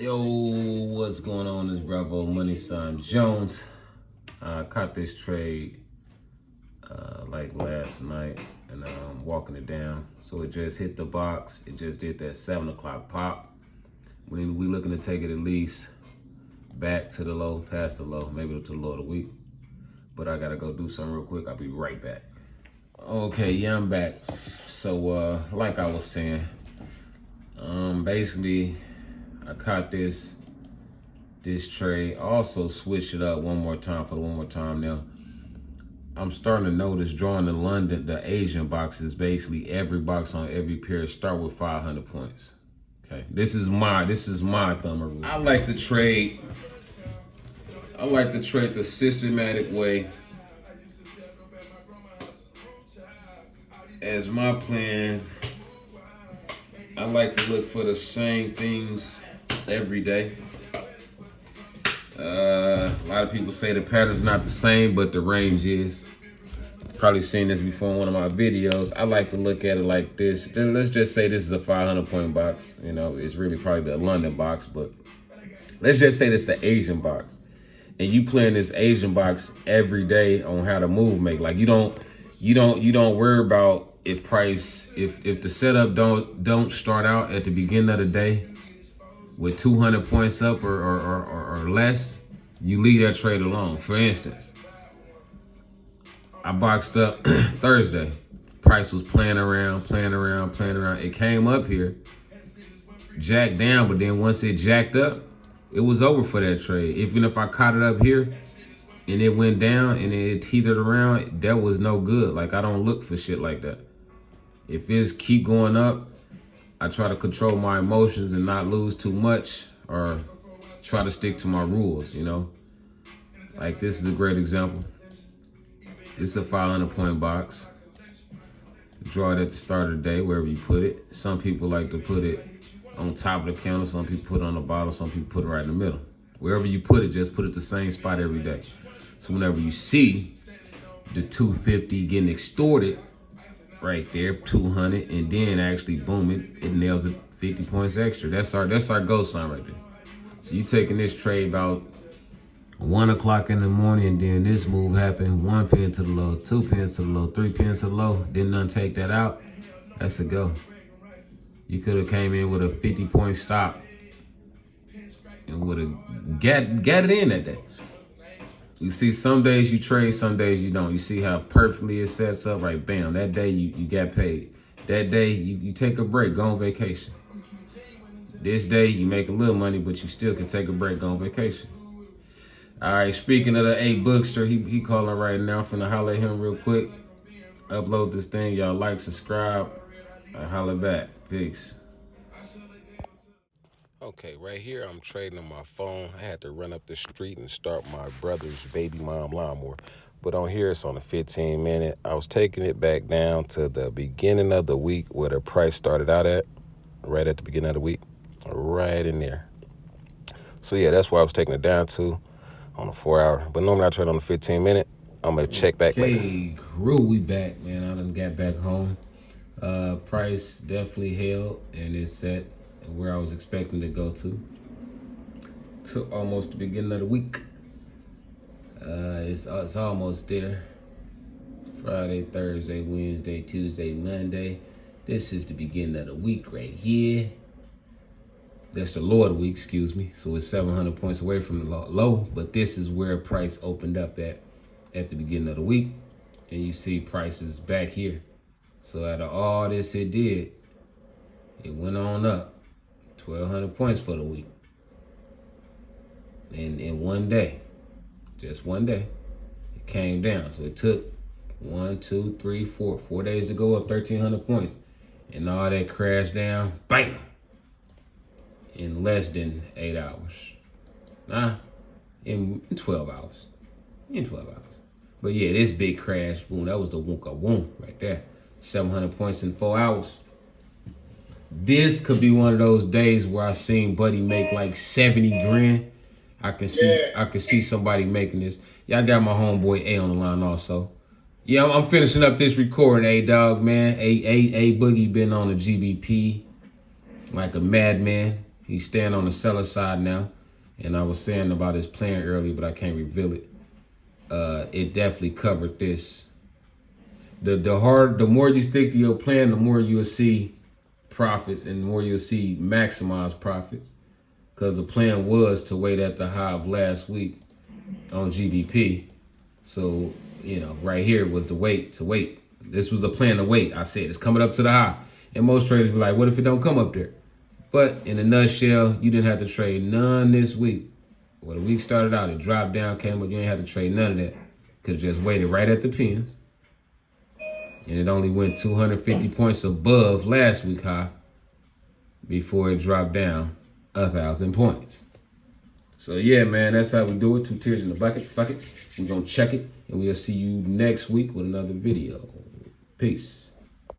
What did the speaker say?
Yo, what's going on? It's Bravo Money Sign Jones. I caught this trade like last night and I'm walking it down. So it just hit the box. It just did that 7 o'clock pop. We looking to take it at least back to the low, past the low, maybe to the low of the week. But I gotta go do something real quick. I'll be right back. Okay, yeah, I'm back. So like I was saying, basically I caught this trade. I also switched it up one more time now. I'm starting to notice drawing the London, the Asian boxes, basically every box on every pair start with 500 points. Okay, this is my thumb rule. I like to trade the systematic way. As my plan, I like to look for the same things every day. A lot of people say the pattern's not the same, but the range is. Probably seen this before in one of my videos. I like to look at it like this. Let's just say this is a 500 point box. You know, it's really probably the London box, but let's just say this is the Asian box. And you playing this Asian box every day on how to move make. Like you don't worry about if the setup don't start out at the beginning of the day with 200 points up or less, you leave that trade alone. For instance, I boxed up Thursday. Price was playing around. It came up here, jacked down, but then once it jacked up, it was over for that trade. Even if I caught it up here and it went down and it teetered around, that was no good. Like, I don't look for shit like that. If it's keep going up, I try to control my emotions and not lose too much, or try to stick to my rules, you know? Like, this is a great example. It's a 500 point box. Draw it at the start of the day, wherever you put it. Some people like to put it on top of the counter. Some people put it on the bottom. Some people put it right in the middle. Wherever you put it, just put it the same spot every day. So whenever you see the 250 getting extorted, right there, 200, and then actually boom, it nails it 50 points extra. That's our goal sign right there. So you taking this trade about 1 o'clock in the morning, and then this move happened, 1 pin to the low, 2 pins to the low, 3 pins to the low, didn't none take that out. That's a go. You could have came in with a 50 point stop and would have got it in that day. You see, some days you trade, some days you don't. You see how perfectly it sets up, right? Bam, that day you got paid. That day you take a break, go on vacation. This day you make a little money, but you still can take a break, go on vacation. All right, speaking of the A Bookster, he calling right now. Finna holler at him real quick. Upload this thing, y'all like, subscribe. Holler back. Peace. Okay, right here I'm trading on my phone. I had to run up the street and start my brother's baby mom lawnmower. But on here it's on a 15-minute. I was taking it back down to the beginning of the week where the price started out at. Right at the beginning of the week. Right in there. So yeah, that's where I was taking it down to on a 4-hour. But normally I trade on the 15-minute. I'm gonna check back later. Hey, crew, we back, man. I done got back home. Price definitely held and it's set where I was expecting to go to almost the beginning of the week. It's almost there. It's Friday, Thursday, Wednesday, Tuesday, Monday. This is the beginning of the week right here. That's the low of the week, excuse me. So it's 700 points away from the low, but this is where price opened up at the beginning of the week. And you see prices back here. So out of all this it did, it went on up 1,200 points for the week. And in one day, just one day, it came down. So it took 1, 2, 3, 4 days to go up 1,300 points. And all that crashed down, bam, in less than 8 hours. Nah, in 12 hours. In 12 hours. But yeah, this big crash, boom, that was the wonka woom right there. 700 points in 4 hours. This could be one of those days where I seen Buddy make like 70 grand. I can see somebody making this. Yeah, I got my homeboy A on the line also. Yeah, I'm finishing up this recording, A-Dog, man. A Boogie been on the GBP like a madman. He's staying on the seller side now. And I was saying about his plan earlier, but I can't reveal it. It definitely covered this. The more you stick to your plan, the more you'll see profits and the more you'll see maximized profits. Because the plan was to wait at the high of last week on GBP. So, right here was the wait to wait. This was a plan to wait. I said it's coming up to the high. And most traders be like, what if it don't come up there? But in a nutshell, you didn't have to trade none this week. When the week started out, it dropped down, came up. You didn't have to trade none of that. Could have just waited right at the pins. And it only went 250 points above last week high before it dropped down 1,000 points. So yeah, man, that's how we do it. 2 tiers in the bucket. Fuck it. We're going to check it. And we'll see you next week with another video. Peace.